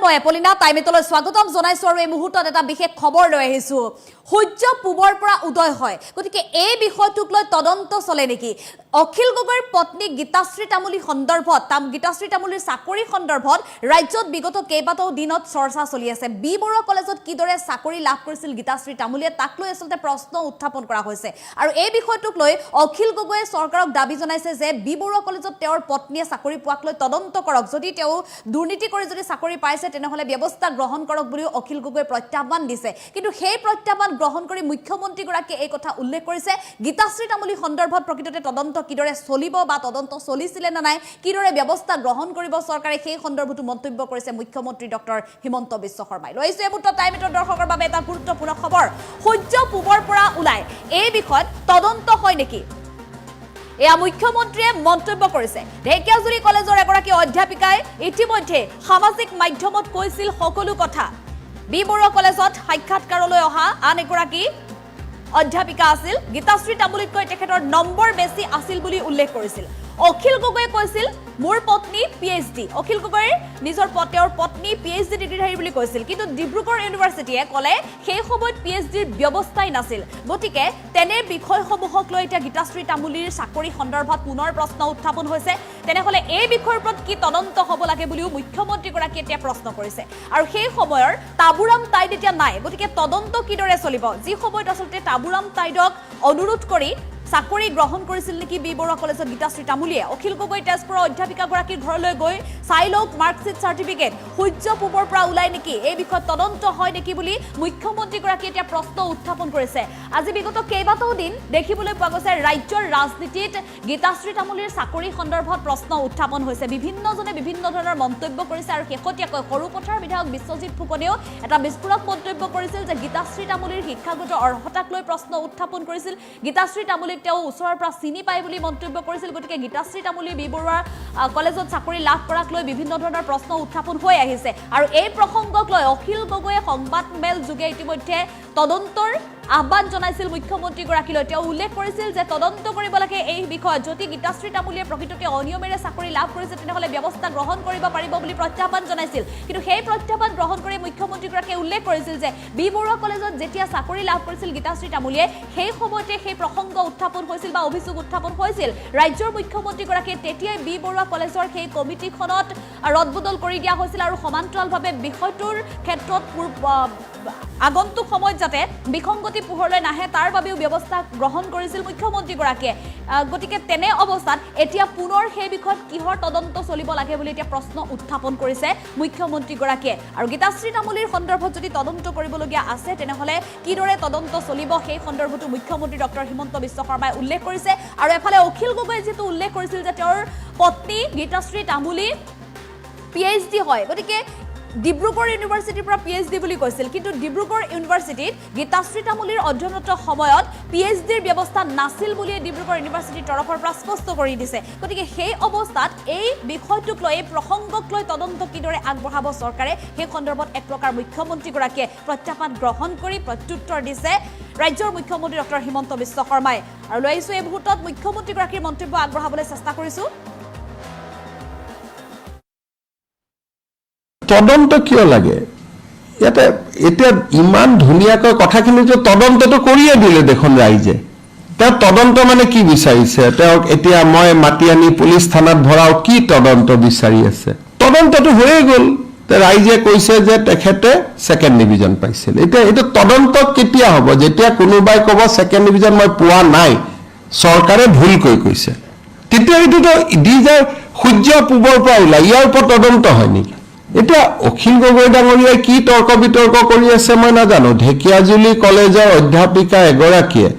মই এপলিনা টাইমেটলৈ স্বাগতম জনাইছো আৰু এই মুহূৰ্তত এটা বিশেষ খবৰ লৈ আহিছো সূৰ্য পূবৰ পৰা উদয় হয় গতিকে এই বিষয়টোক লৈ তদন্ত চলে নেকি অখিল গগৈৰ পত্নী গীতাশ্ৰী তামুলী সন্দৰ্ভত গীতাশ্ৰী তামুলীৰ চাকৰি সন্দৰ্ভত ৰাজ্যত বিগত কেইবাটাও দিনত চৰ্চা চলি আছে বি বৰুৱা কলেজত কিদৰে চাকৰি লাভ কৰিছিল গীতাশ্ৰী তামুলীয়ে তাক লৈ আসলতে প্ৰশ্ন উত্থাপন কৰা হৈছে আৰু এই বিষয়টোক লৈ অখিল গগৈয়ে চৰকাৰক দাবী জনাইছে যে বি বৰুৱা কলেজত তেওঁৰ পত্নীয়ে চাকৰি পোৱাক লৈ তদন্ত কৰক যদি তেওঁ দুৰ্নীতি কৰি যদি চাকৰি পাইছে তেনেহলে ব্যৱস্থা গ্ৰহণ কৰক বুলি অখিল গগৈয়ে প্ৰত্যাহ্বান দিছে কিন্তু সেই প্ৰত্যাহ্বান গ্ৰহণ কৰি মুখ্যমন্ত্ৰী গৰাকীয়ে এই কথা উল্লেখ কৰিছে গীতাশ্ৰী তামুলী সন্দৰ্ভত প্ৰকৃততে তদন্ত কিদৰে চলিব বা তদন্ত চলিছিল না নাই কিদৰে ব্যৱস্থা গ্ৰহণ কৰিব চৰকাৰে সেই সন্দৰ্ভত মন্তব্য কৰিছে মুখ্যমন্ত্ৰী ডক্টৰ হিমন্ত বিশ্ব শৰ্মাই লৈছে এই মুহূৰ্তত টাইমেটৰ দৰ্শকৰ বাবে এটা গুৰুত্বপূৰ্ণ খবৰ সূৰ্য পূবৰ পৰা ওলাই এই বিষয়ত তদন্ত হয় নেকি এয়া মুখ্যমন্ত্ৰীয়ে মন্তব্য কৰিছে ঢেকিয়াজুলি কলেজৰ এগৰাকী অধ্যাপিকাই ইতিমধ্যে সামাজিক মাধ্যমত কৈছিল সকলো কথা বি বৰুৱা কলেজত সাক্ষাৎকাৰলৈ অহা আন এগৰাকী অধ্যাপিকা আছিল গীতাশ্ৰী তামুলীতকৈ তেখেতৰ নম্বৰ বেছি আছিল বুলি উল্লেখ কৰিছিল অখিল গগৈয়ে কৈছিল মোৰ পত্নী পিএইচডি অখিল গগৈৰ নিজৰ তেওঁৰ পত্নী পিএইচডি ডিগ্ৰীধাৰী বুলি কৈছিল কিন্তু ডিব্ৰুগড় ইউনিভাৰ্চিটিয়ে ক'লে সেই সময়ত পিএইচডিৰ ব্যৱস্থাই নাছিল গতিকে তেনে বিষয়সমূহক লৈ এতিয়া গীতাশ্ৰী তামুলীৰ চাকৰি সন্দৰ্ভত পুনৰ প্ৰশ্ন উত্থাপন হৈছে তেনেহলে এই বিষয়ৰ ওপৰত কি তদন্ত হ'ব লাগে বুলিও মুখ্যমন্ত্ৰীগৰাকীয়ে এতিয়া প্ৰশ্ন কৰিছে আৰু সেই সময়ৰ তাবুৰাম তাইড এতিয়া নাই গতিকে তদন্ত কিদৰে চলিব যি সময়ত আচলতে তাবুৰাম তাইডক অনুৰোধ কৰি চাকৰি গ্ৰহণ কৰিছিল নেকি বি বৰুৱা কলেজত গীতাশ্ৰী তামুলীয়ে অখিল গগৈ তেজপুৰৰ অধ্যাপিকাগৰাকীৰ ঘৰলৈ গৈ চাই লওক মাৰ্কশ্বিট চাৰ্টিফিকেট সূৰ্য পূবৰ পৰা ওলাই নেকি এই বিষয়ত তদন্ত হয় নেকি বুলি মুখ্যমন্ত্ৰীগৰাকীয়ে এতিয়া প্ৰশ্ন উত্থাপন কৰিছে আজি বিগত কেইবাটাও দিন দেখিবলৈ পোৱা গৈছে ৰাজ্যৰ ৰাজনীতিত গীতাশ্ৰী তামুলীৰ চাকৰি সন্দৰ্ভত প্ৰশ্ন উত্থাপন হৈছে বিভিন্নজনে বিভিন্ন ধৰণৰ মন্তব্য কৰিছে আৰু শেহতীয়াকৈ সৰুপথাৰ বিধায়ক বিশ্বজিৎ ফুকনেও এটা বিস্ফোৰক মন্তব্য কৰিছিল যে গীতাশ্ৰী তামুলীৰ শিক্ষাগত অৰ্হতাক লৈ প্ৰশ্ন উত্থাপন কৰিছিল গীতাশ্ৰী তামুলী তেওঁ ওচৰৰ পৰা চিনি পায় বুলি মন্তব্য কৰিছিল গতিকে গীতাশ্ৰী তামুলী বি বৰুৱা কলেজত চাকৰি লাভ কৰাক লৈ বিভিন্ন ধৰণৰ প্ৰশ্ন উত্থাপন হৈ আহিছে আৰু এই প্ৰসংগক লৈ অখিল গগৈয়ে সংবাদ মেল যোগে ইতিমধ্যে তদন্তৰ আহ্বান জনাইছিল মুখ্যমন্ত্ৰীগৰাকীলৈ তেওঁ উল্লেখ কৰিছিল যে তদন্ত কৰিব লাগে এই বিষয়ত যদি গীতাশ্ৰী তামুলীয়ে প্ৰকৃততে অনিয়মেৰে চাকৰি লাভ কৰিছে তেনেহলে ব্যৱস্থা গ্ৰহণ কৰিব পাৰিব বুলি প্ৰত্যাহ্বান জনাইছিল কিন্তু সেই প্ৰত্যাহ্বান গ্ৰহণ কৰি মুখ্যমন্ত্ৰীগৰাকীয়ে উল্লেখ কৰিছিল যে বি বৰুৱা কলেজত যেতিয়া চাকৰি লাভ কৰিছিল গীতাশ্ৰী তামুলীয়ে সেই সময়তে সেই প্ৰসংগ উত্থাপন হৈছিল বা অভিযোগ উত্থাপন হৈছিল ৰাজ্যৰ মুখ্যমন্ত্ৰীগৰাকীয়ে তেতিয়াই বি বৰুৱা কলেজৰ সেই কমিটিখনত ৰদবদল কৰি দিয়া হৈছিল আৰু সমান্তৰালভাৱে বিষয়টোৰ ক্ষেত্ৰত আগন্তুক সময়ত যাতে বিসংগতি পোহৰলৈ নাহে তাৰ বাবেও ব্যৱস্থা গ্ৰহণ কৰিছিল মুখ্যমন্ত্ৰীগৰাকীয়ে গতিকে তেনে অৱস্থাত এতিয়া পুনৰ সেই বিষয়ত কিহৰ তদন্ত চলিব লাগে বুলি এতিয়া প্ৰশ্ন উত্থাপন কৰিছে মুখ্যমন্ত্ৰীগৰাকীয়ে আৰু গীতাশ্ৰী তামুলীৰ সন্দৰ্ভত যদি তদন্ত কৰিবলগীয়া আছে তেনেহলে কিদৰে তদন্ত চলিব সেই সন্দৰ্ভতো মুখ্যমন্ত্ৰী ডক্টৰ হিমন্ত বিশ্ব শৰ্মাই উল্লেখ কৰিছে আৰু এফালে অখিল গগৈয়ে যেটো উল্লেখ কৰিছিল যে তেওঁৰ পত্নী গীতাশ্ৰী তামুলী পিএইচডি হয় গতিকে ডিব্ৰুগড় ইউনিভাৰ্চিটিৰ পৰা পিএইচডি বুলি কৈছিল কিন্তু ডিব্ৰুগড় ইউনিভাৰ্চিটিত গীতাশ্ৰী তামুলীৰ অধ্যয়নৰত সময়ত পিএইচডিৰ ব্যৱস্থা নাছিল বুলি ডিব্ৰুগড় ইউনিভাৰ্চিটিৰ তৰফৰ পৰা স্পষ্ট কৰি দিছে গতিকে সেই অৱস্থাত এই বিষয়টোক লৈ এই প্ৰসংগক লৈ তদন্ত কিদৰে আগবঢ়াব চৰকাৰে সেই সন্দৰ্ভত এক প্ৰকাৰ মুখ্যমন্ত্ৰীগৰাকীয়ে প্ৰত্যাহ্বান গ্ৰহণ কৰি প্ৰত্যুত্তৰ দিছে ৰাজ্যৰ মুখ্যমন্ত্ৰী ডক্টৰ হিমন্ত বিশ্ব শৰ্মাই আৰু লৈ আহিছো এই মুহূৰ্তত মুখ্যমন্ত্ৰীগৰাকীৰ মন্তব্য আগবঢ়াবলৈ চেষ্টা কৰিছো তদন্ত কিয় লাগে ইয়াতে এতিয়া ইমান ধুনীয়াকৈ কথাখিনি যে তদন্তটো কৰিয়ে দিলে দেখোন ৰাইজে তেওঁ তদন্ত মানে কি বিচাৰিছে তেওঁক এতিয়া মই মাতি আনি পুলিচ থানাত ভৰাও কি তদন্ত বিচাৰি আছে তদন্তটো হৈয়ে গ'ল ৰাইজে কৈছে যে তেখেতে সেকেন্ড ডিভিজন পাইছিল এতিয়া এটা তদন্ত কেতিয়া হ'ব যেতিয়া কোনোবাই ক'ব সেকেন্ড ডিভিজন মই পোৱা নাই চৰকাৰে ভুল কৈছে তেতিয়া এইটোতো দি যায় সূৰ্য পূবৰ পৰা ওলাই ইয়াৰ ওপৰত তদন্ত হয় নেকি এটা অখিল গগৈ ডাঙৰীয়াই কি তৰ্ক বিতৰ্ক কৰি আছে মই নাজানো ঢেকিয়াজুলি কলেজৰ অধ্যাপিকা এগৰাকীয়ে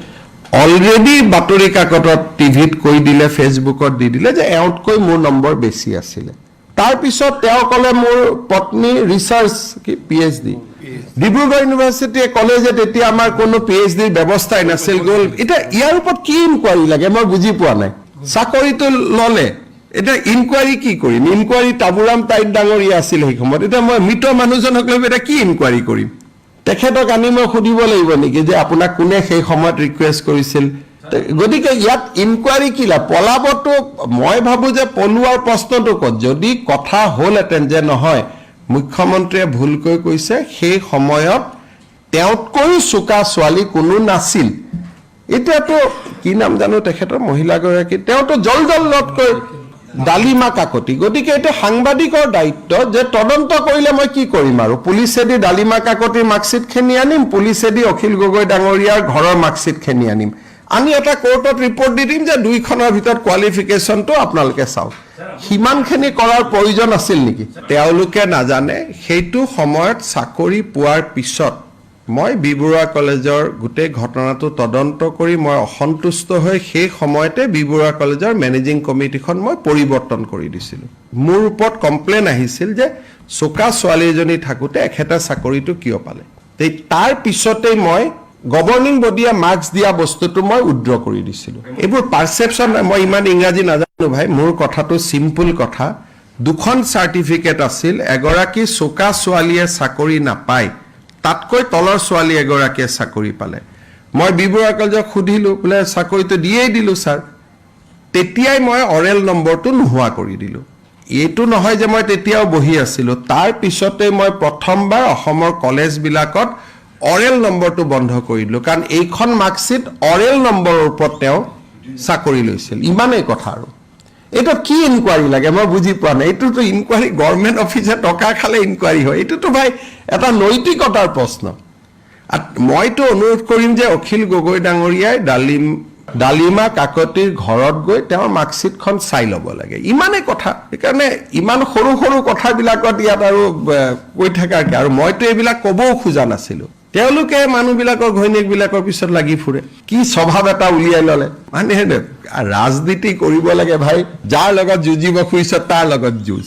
অলৰেডি বাতৰি কাকতত টিভিত কৈ দিলে ফেচবুকত দি দিলে যে এওঁতকৈ মোৰ নম্বৰ বেছি আছিলে তাৰ পিছত তেওঁ ক'লে মোৰ পত্নী ৰিচাৰ্চ কি পিএইচডি ডিব্ৰুগড় ইউনিভাৰ্চিটি কলেজত এতিয়া আমাৰ কোনো পিএইচডিৰ ব্যৱস্থাই নাছিল গ'ল এতিয়া ইয়াৰ ওপৰত কি ইনকুৱাৰী লাগে মই বুজি পোৱা নাই চাকৰিটো ল'লে এটা ইনকুৱাৰী কি কৰিম ইনকুৱাৰী তাবুৰাম তাইড ডাঙৰীয়া আছিল সেই সময়ত এটা মই মৃত মানুহজনক লৈ এটা কি ইনকুৱাৰী কৰিম তেখেতক আনি মই সুধিব লাগিব নেকি যে আপোনাক কোনে সেই সময়ত ৰিকুৱেষ্ট কৰিছিল গতিকে ইয়াত ইনকুৱাৰী কি লা পলাবটো মই ভাবো যে পলুৱাৰ প্ৰশ্নটো ক'ত যদি কথা হ'লহেঁতেন যে নহয় মুখ্যমন্ত্ৰীয়ে ভুলকৈ কৈছে সেই সময়ত তেওঁতকৈ চোকা ছোৱালী কোনো নাছিল এতিয়াতো কি নাম জানো তেখেতৰ মহিলাগৰাকী তেওঁতো জলজলতকৈ ডালিমা কাকতি গতিকে এটা সাংবাদিকৰ দায়িত্ব যে তদন্ত কৰিলে মই কি কৰিম আৰু পুলিচেদি ডালিমা কাকতিৰ মাৰ্কশ্বিট খেনি আনিম পুলিচেদি অখিল গগৈ ডাঙৰীয়াৰ ঘৰৰ মাৰ্কশ্বিট খেনি আনিম আমি এটা কোৰ্টত ৰিপৰ্ট দি দিম যে দুইখনৰ ভিতৰত কোৱালিফিকেশ্যনটো আপোনালোকে চাওক সিমানখিনি কৰাৰ প্ৰয়োজন আছিল নেকি তেওঁলোকে নাজানে সেইটো সময়ত চাকৰি পোৱাৰ পিছত মই বি বৰুৱা কলেজৰ গোটেই ঘটনাটো তদন্ত কৰি মই অসন্তুষ্ট হৈ সেই সময়তে বি বৰুৱা কলেজৰ মেনেজিং কমিটিখন মই পৰিৱৰ্তন কৰি দিছিলোঁ মোৰ ওপৰত কমপ্লেইন আহিছিল যে চোকা ছোৱালী এজনী থাকোঁতে এখেতে চাকৰিটো কিয় পালে তাৰ পিছতেই মই গভৰ্নিং বডিয়ে মাৰ্কছ দিয়া বস্তুটো মই উইথড্ৰ কৰি দিছিলোঁ এইবোৰ পাৰচেপশ্যন মই ইমান ইংৰাজী নাজানো ভাই মোৰ কথাটো চিম্পল কথা দুখন চাৰ্টিফিকেট আছিল এগৰাকী চোকা ছোৱালীয়ে চাকৰি নাপায় তাতকৈ তলৰ ছোৱালী এগৰাকীয়ে চাকৰি পালে মই বি বৰুৱা কলেজক সুধিলোঁ বোলে চাকৰিটো দিয়েই দিলোঁ ছাৰ তেতিয়াই মই অৰেল নম্বৰটো নোহোৱা কৰি দিলোঁ এইটো নহয় যে মই তেতিয়াও বহি আছিলোঁ তাৰ পিছতে মই প্ৰথমবাৰ অসমৰ কলেজবিলাকত অৰেল নম্বৰটো বন্ধ কৰি দিলোঁ কাৰণ এইখন মাৰ্কশ্বিট অৰেল নম্বৰৰ ওপৰত তেওঁ চাকৰি লৈছিল ইমানেই কথা আৰু এইটো কি ইনকুৱাৰী লাগে মই বুজি পোৱা নাই এইটোতো ইনকুৱাৰী গভৰ্ণমেণ্ট অফিচে টকা খালে ইনকুৱাৰী হয় এইটোতো ভাই এটা নৈতিকতাৰ প্ৰশ্ন মইতো অনুৰোধ কৰিম যে অখিল গগৈ ডাঙৰীয়াই ডালিমা কাকতিৰ ঘৰত গৈ তেওঁৰ মাৰ্কশ্বিটখন চাই ল'ব লাগে ইমানেই কথা সেইকাৰণে ইমান সৰু সৰু কথাবিলাকত ইয়াত আৰু কৈ থাকাৰ কি আৰু মইতো এইবিলাক ক'বও খোজা নাছিলোঁ তেওঁলোকে মানুহবিলাকৰ ঘৈণীয়েকবিলাকৰ পিছত লাগি ফুৰে কি স্বভাৱ এটা উলিয়াই ল'লে মানে ৰাজনীতি কৰিব লাগে ভাই যাৰ লগত যুঁজিব খুজিছ তাৰ লগত যুঁজ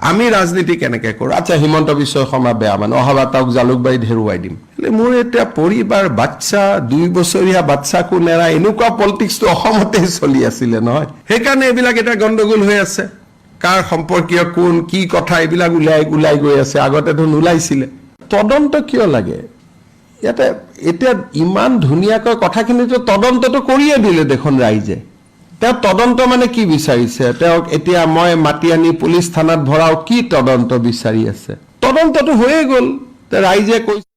আমি ৰাজনীতি কেনেকৈ কৰোঁ আচ্ছা হিমন্ত বিশ্ব শৰ্মা বেয়া মানে অহাবাৰ তেওঁক জালুকবাৰীত হেৰুৱাই দিম মোৰ এতিয়া পৰিবাৰ বাচ্চা 2 বছৰীয়া বাচ্চাকো নেৰা এনেকুৱা পলিটিক্সটো অসমতে চলি আছিলে নহয় সেইকাৰণে এইবিলাক এটা গণ্ডগোল হৈ আছে কাৰ সম্পৰ্কীয় কোন কি কথা এইবিলাক ওলাই গৈ আছে আগতেতো নোলাইছিলে তদন্ত কিয় লাগে ইয়াতে এতিয়া ইমান ধুনীয়াকৈ কথাখিনিতো তদন্তটো কৰিয়ে দিলে দেখোন ৰাইজে তেওঁ তদন্ত মানে কি বিচাৰিছে তেওঁক এতিয়া মই মাতি আনি পুলিচ থানাত ভৰাও কি তদন্ত বিচাৰি আছে তদন্তটো হৈয়ে গ'ল ৰাইজে কৈছে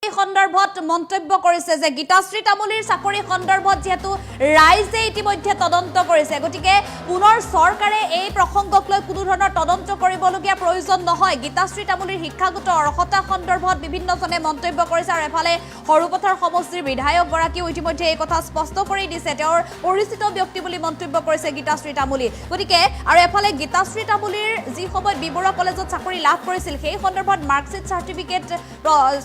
এই সন্দৰ্ভত মন্তব্য কৰিছে যে গীতাশ্ৰী তামুলীৰ চাকৰি সন্দৰ্ভত যেহেতু ৰাইজে ইতিমধ্যে তদন্ত কৰিছে গতিকে পুনৰ চৰকাৰে এই প্ৰসংগক লৈ কোনো ধৰণৰ তদন্ত কৰিবলগীয়া প্ৰয়োজন নহয় গীতাশ্ৰী তামুলীৰ শিক্ষাগত অৰ্হতা সন্দৰ্ভত বিভিন্নজনে মন্তব্য কৰিছে আৰু এফালে সৰুপথাৰ সমষ্টিৰ বিধায়কগৰাকীও ইতিমধ্যে এই কথা স্পষ্ট কৰি দিছে তেওঁৰ পৰিচিত ব্যক্তি বুলি মন্তব্য কৰিছে গীতাশ্ৰী তামুলী গতিকে আৰু এফালে গীতাশ্ৰী তামুলীৰ যি সময়ত বি বৰুৱা কলেজত চাকৰি লাভ কৰিছিল সেই সন্দৰ্ভত মাৰ্কশ্বিট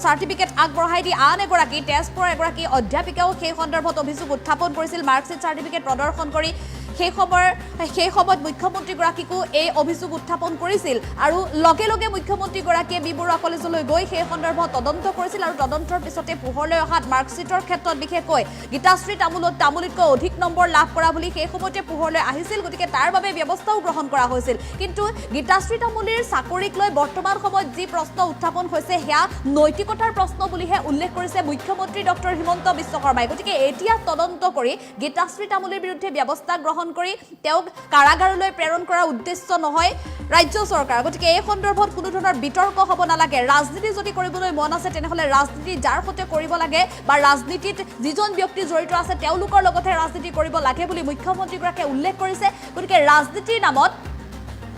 চাৰ্টিফিকেট আগবঢ়াই দি আন এগৰাকী তেজপুৰৰ এগৰাকী অধ্যাপিকাও সেই সন্দৰ্ভত অভিযোগ উত্থাপন কৰিছিল মাৰ্কশ্বিট চাৰ্টিফিকেট প্ৰদৰ্শন কৰি সেই সময়ত মুখ্যমন্ত্ৰীগৰাকীকো এই অভিযোগ উত্থাপন কৰিছিল আৰু লগে লগে মুখ্যমন্ত্ৰীগৰাকীয়ে বি বৰুৱা কলেজলৈ গৈ সেই সন্দৰ্ভত তদন্ত কৰিছিল আৰু তদন্তৰ পিছতে পোহৰলৈ অহাত মাৰ্কশ্বিটৰ ক্ষেত্ৰত বিশেষকৈ গীতাশ্ৰী তামুলীতকৈ অধিক নম্বৰ লাভ কৰা বুলি সেই সময়তে পোহৰলৈ আহিছিল গতিকে তাৰ বাবে ব্যৱস্থাও গ্ৰহণ কৰা হৈছিল কিন্তু গীতাশ্ৰী তামুলীৰ চাকৰিক লৈ বৰ্তমান সময়ত যি প্ৰশ্ন উত্থাপন হৈছে সেয়া নৈতিকতাৰ প্ৰশ্ন বুলিহে উল্লেখ কৰিছে মুখ্যমন্ত্ৰী ডক্টৰ হিমন্ত বিশ্ব শৰ্মাই গতিকে এতিয়া তদন্ত কৰি গীতাশ্ৰী তামুলীৰ বিৰুদ্ধে ব্যৱস্থা গ্ৰহণ কৰি তেওঁক কাৰাগাৰলৈ প্ৰেৰণ কৰাৰ উদ্দেশ্য নহয় ৰাজ্য চৰকাৰ গতিকে এই সন্দৰ্ভত কোনো ধৰণৰ বিতৰ্ক হ'ব নালাগে ৰাজনীতি যদি কৰিবলৈ মন আছে তেনেহ'লে ৰাজনীতি যাৰ সৈতে কৰিব লাগে বা ৰাজনীতিত যিজন ব্যক্তি জড়িত আছে তেওঁলোকৰ লগতে ৰাজনীতি কৰিব লাগে বুলি মুখ্যমন্ত্ৰীগৰাকীয়ে উল্লেখ কৰিছে গতিকে ৰাজনীতিৰ নামত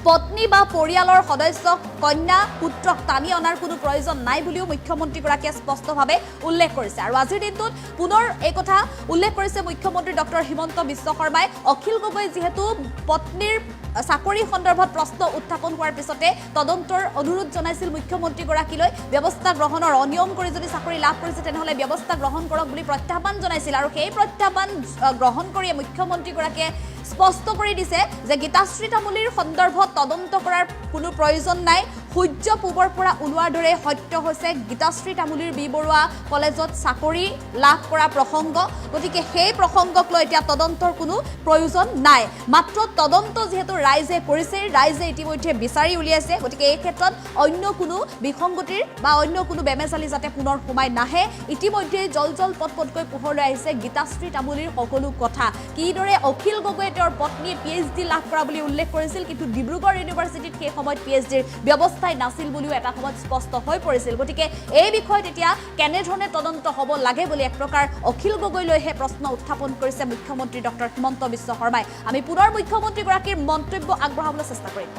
পত্নী বা পৰিয়ালৰ সদস্যক কন্যা পুত্ৰক টানি অনাৰ কোনো প্ৰয়োজন নাই বুলিও মুখ্যমন্ত্ৰীগৰাকীয়ে স্পষ্টভাৱে উল্লেখ কৰিছে আৰু আজিৰ দিনটোত পুনৰ এই কথা উল্লেখ কৰিছে মুখ্যমন্ত্ৰী ডক্টৰ হিমন্ত বিশ্ব শৰ্মাই অখিল গগৈ যিহেতু পত্নীৰ চাকৰি সন্দৰ্ভত প্ৰশ্ন উত্থাপন হোৱাৰ পিছতে তদন্তৰ অনুৰোধ জনাইছিল মুখ্যমন্ত্ৰীগৰাকীলৈ ব্যৱস্থা গ্ৰহণৰ অনিয়ম কৰি যদি চাকৰি লাভ কৰিছে তেনেহ'লে ব্যৱস্থা গ্ৰহণ কৰক বুলি প্ৰত্যাহ্বান জনাইছিল আৰু সেই প্ৰত্যাহ্বান গ্ৰহণ কৰি মুখ্যমন্ত্ৰীগৰাকীয়ে স্পষ্ট কৰি দিছে যে গীতাশ্ৰী তামুলীৰ সন্দৰ্ভত তদন্ত কৰাৰ কোনো প্ৰয়োজন নাই সূৰ্য পূবৰ পৰা ওলোৱাৰ দৰে সত্য হৈছে গীতাশ্ৰী তামুলীৰ বি বৰুৱা কলেজত চাকৰি লাভ কৰা প্ৰসংগ গতিকে সেই প্ৰসংগক লৈ এতিয়া তদন্তৰ কোনো প্ৰয়োজন নাই মাত্ৰ তদন্ত যেহেতু ৰাইজে কৰিছে ৰাইজে ইতিমধ্যে বিচাৰি উলিয়াইছে গতিকে এই ক্ষেত্ৰত অন্য কোনো বিসংগতিৰ বা অন্য কোনো বেমেজালি যাতে পুনৰ সোমাই নাহে ইতিমধ্যে জল পটকৈ পোহৰলৈ আহিছে গীতাশ্ৰী তামুলীৰ সকলো কথা কিদৰে অখিল গগৈয়ে তেওঁৰ পত্নীয়ে PhD লাভ কৰা বুলি উল্লেখ কৰিছিল কিন্তু ডিব্ৰুগড় ইউনিভাৰ্চিটিত সেই সময়ত PhDৰ ব্যৱস্থা ব্যৱস্থাই নাছিল বুলিও এটা সময়ত স্পষ্ট হৈ পৰিছিল গতিকে এই বিষয়ত এতিয়া কেনেধৰণে তদন্ত হ'ব লাগে বুলি এক প্ৰকাৰ অখিল গগৈলৈহে প্ৰশ্ন উত্থাপন কৰিছে মুখ্যমন্ত্ৰী ডক্টৰ হিমন্ত বিশ্ব শৰ্মাই আমি পুনৰ মুখ্যমন্ত্ৰীগৰাকীৰ মন্তব্য আগবঢ়াবলৈ চেষ্টা কৰিম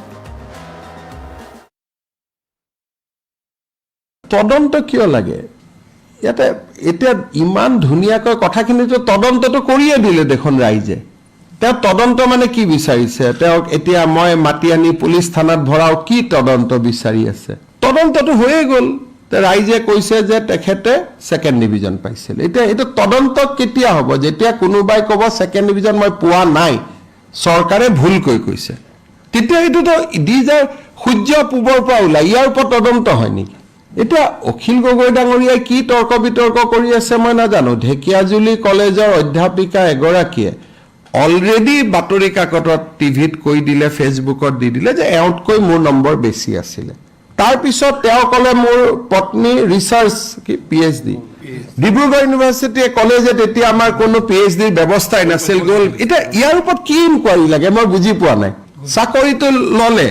তদন্ত কিয় লাগে ইয়াতে এতিয়া ইমান ধুনীয়াকৈ কথাখিনিতো তদন্তটো কৰিয়ে দিলে দেখোন ৰাইজে তেওঁ তদন্ত মানে কি বিচাৰিছে তেওঁক এতিয়া মই মাতি আনি পুলিচ থানাত ভৰাও কি তদন্ত বিচাৰি আছে তদন্তটো হৈয়ে গ'ল ৰাইজে কৈছে যে তেখেতে ছেকেণ্ড ডিভিজন পাইছিল এতিয়া এইটো তদন্ত কেতিয়া হ'ব যেতিয়া কোনোবাই ক'ব ছেকেণ্ড ডিভিজন মই পোৱা নাই চৰকাৰে ভুলকৈ কৈছে তেতিয়া এইটোতো দি যায় সূৰ্য পূবৰ পৰা ওলাই ইয়াৰ ওপৰত তদন্ত হয় নেকি এতিয়া অখিল গগৈ ডাঙৰীয়াই কি তৰ্ক বিতৰ্ক কৰি আছে মই নাজানো ঢেকিয়াজুলি কলেজৰ অধ্যাপিকা এগৰাকীয়ে অলৰেডি বাতৰি কাকতত টিভিত কৈ দিলে ফেচবুকত দি দিলে যে এওঁতকৈ মোৰ নম্বৰ বেছি আছিলে তাৰপিছত তেওঁ ক'লে মোৰ পত্নী ৰিচাৰ্চ কি PhD ডিব্ৰুগড় ইউনিভাৰ্চিটি কলেজত এতিয়া আমাৰ কোনো PhD ব্যৱস্থাই নাছিল গ'ল এতিয়া ইয়াৰ ওপৰত কি ইনকুৱাৰী লাগে মই বুজি পোৱা নাই চাকৰিটো ল'লে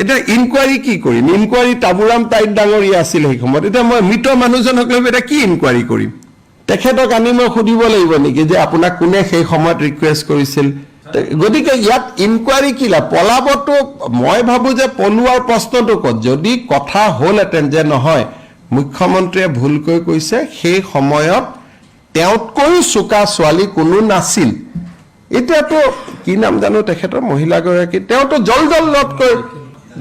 এটা ইনকুৱাৰী কি কৰিম ইনকুৱাৰী তাবুৰাম তাইত ডাঙৰীয়া আছিল সেই সময়ত এতিয়া মই মৃত মানুহজনক লৈ এটা কি ইনকুৱাৰী কৰিম তেখেতক আনি মই সুধিব লাগিব নেকি যে আপোনাক কোনে সেই সময়ত ৰিকুৱেষ্ট কৰিছিল গতিকে ইয়াত ইনকুৱাৰী কি লাভ পলাবতো মই ভাবোঁ যে পলোৱাৰ প্ৰশ্নটো ক'ত যদি কথা হ'লহেঁতেন যে নহয় মুখ্যমন্ত্ৰীয়ে ভুলকৈ কৈছে সেই সময়ত তেওঁতকৈ চোকা ছোৱালী কোনো নাছিল এতিয়াতো কি নাম জানো তেখেতৰ মহিলাগৰাকী তেওঁতো জলজলতকৈ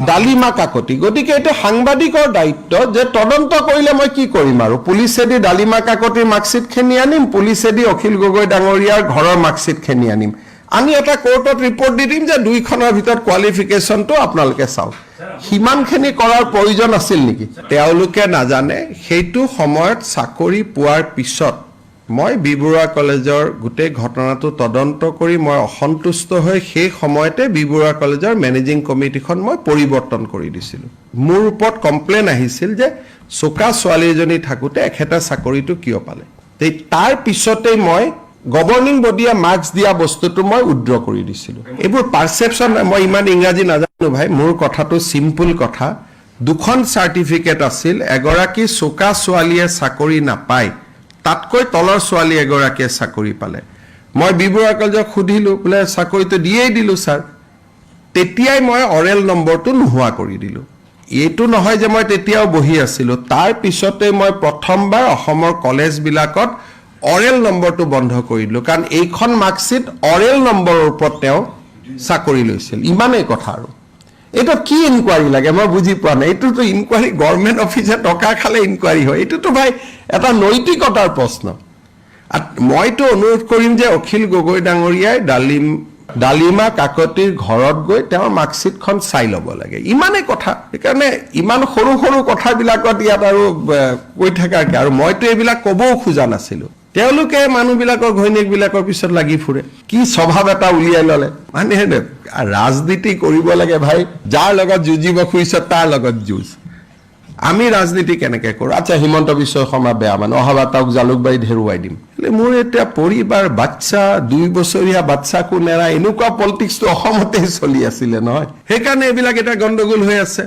ডালিমা কাকতি গতিকে এইটো সাংবাদিকৰ দায়িত্ব যে তদন্ত কৰিলে মই কি কৰিম আৰু পুলিচেদি ডালিমা কাকতিৰ মাৰ্কশ্বিটখিনি আনিম পুলিচেদি অখিল গগৈ ডাঙৰীয়াৰ ঘৰৰ মাৰ্কশ্বিটখিনি আনিম আমি এটা কোৰ্টত ৰিপৰ্ট দি দিম যে দুইখনৰ ভিতৰত কোৱালিফিকেশ্যনটো আপোনালোকে চাওক সিমানখিনি কৰাৰ প্ৰয়োজন আছিল নেকি তেওঁলোকে নাজানে সেইটো সময়ত চাকৰি পোৱাৰ পিছত মই বি বৰুৱা কলেজৰ গোটেই ঘটনাটো তদন্ত কৰি মই অসন্তুষ্ট হৈ সেই সময়তে বি বৰুৱা কলেজৰ মেনেজিং কমিটিখন মই পৰিৱৰ্তন কৰি দিছিলোঁ মোৰ ওপৰত কমপ্লেইন আহিছিল যে চোকা ছোৱালী এজনী থাকোঁতে এখেতে চাকৰিটো কিয় পালে তাৰ পিছতেই মই গভৰ্ণিং বডিয়ে মাৰ্কছ দিয়া বস্তুটো মই উইথড্ৰ কৰি দিছিলোঁ এইবোৰ পাৰচেপশ্যন মই ইমান ইংৰাজী নাজানো ভাই মোৰ কথাটো চিম্পুল কথা দুখন চাৰ্টিফিকেট আছিল এগৰাকী চোকা ছোৱালীয়ে চাকৰি নাপায় তাতকৈ তলৰ ছোৱালী এগৰাকীয়ে চাকৰি পালে মই বি বৰুৱা কলেজক সুধিলোঁ বোলে চাকৰিটো দিয়েই দিলোঁ ছাৰ তেতিয়াই মই অৰেল নম্বৰটো নোহোৱা কৰি দিলোঁ এইটো নহয় যে মই তেতিয়াও বহি আছিলোঁ তাৰ পিছতে মই প্ৰথমবাৰ অসমৰ কলেজবিলাকত অৰেল নম্বৰটো বন্ধ কৰি দিলোঁ কাৰণ এইখন মাৰ্কশ্বিট অৰেল নম্বৰৰ ওপৰত তেওঁ চাকৰি লৈছিল ইমানেই কথা আৰু এইটো কি ইনকুৱাৰী লাগে মই বুজি পোৱা নাই এইটোতো ইনকুৱাৰী গভৰ্ণমেণ্ট অফিচে টকা খালে ইনকুৱাৰী হয় এইটোতো ভাই এটা নৈতিকতাৰ প্ৰশ্ন মইতো অনুৰোধ কৰিম যে অখিল গগৈ ডাঙৰীয়াই ডালিমা কাকতিৰ ঘৰত গৈ তেওঁৰ মাৰ্কশ্বিটখন চাই ল'ব লাগে ইমানেই কথা সেইকাৰণে ইমান সৰু সৰু কথাবিলাকত ইয়াত আৰু কৈ থাকাকে আৰু মইতো এইবিলাক ক'বও খোজা নাছিলোঁ তেওঁলোকে মানুহবিলাকৰ ঘৈণীয়েকবিলাকৰ পিছত লাগি ফুৰে কি স্বভাৱ এটা উলিয়াই ল'লে মানে ৰাজনীতি কৰিব লাগে ভাই যাৰ লগত যুঁজিব খুজিছ তাৰ লগত যুঁজ আমি ৰাজনীতি কেনেকৈ কৰোঁ আচ্ছা হিমন্ত বিশ্ব শৰ্মা বেয়া মানে অহাবাৰ তেওঁক জালুকবাৰীত হেৰুৱাই দিম মোৰ এতিয়া পৰিবাৰ বাচ্চা 2 বছৰীয়া বাচ্চাকো নেৰা এনেকুৱা পলিটিক্সটো অসমতে চলি আছিলে নহয় সেইকাৰণে এইবিলাক এটা গণ্ডগোল হৈ আছে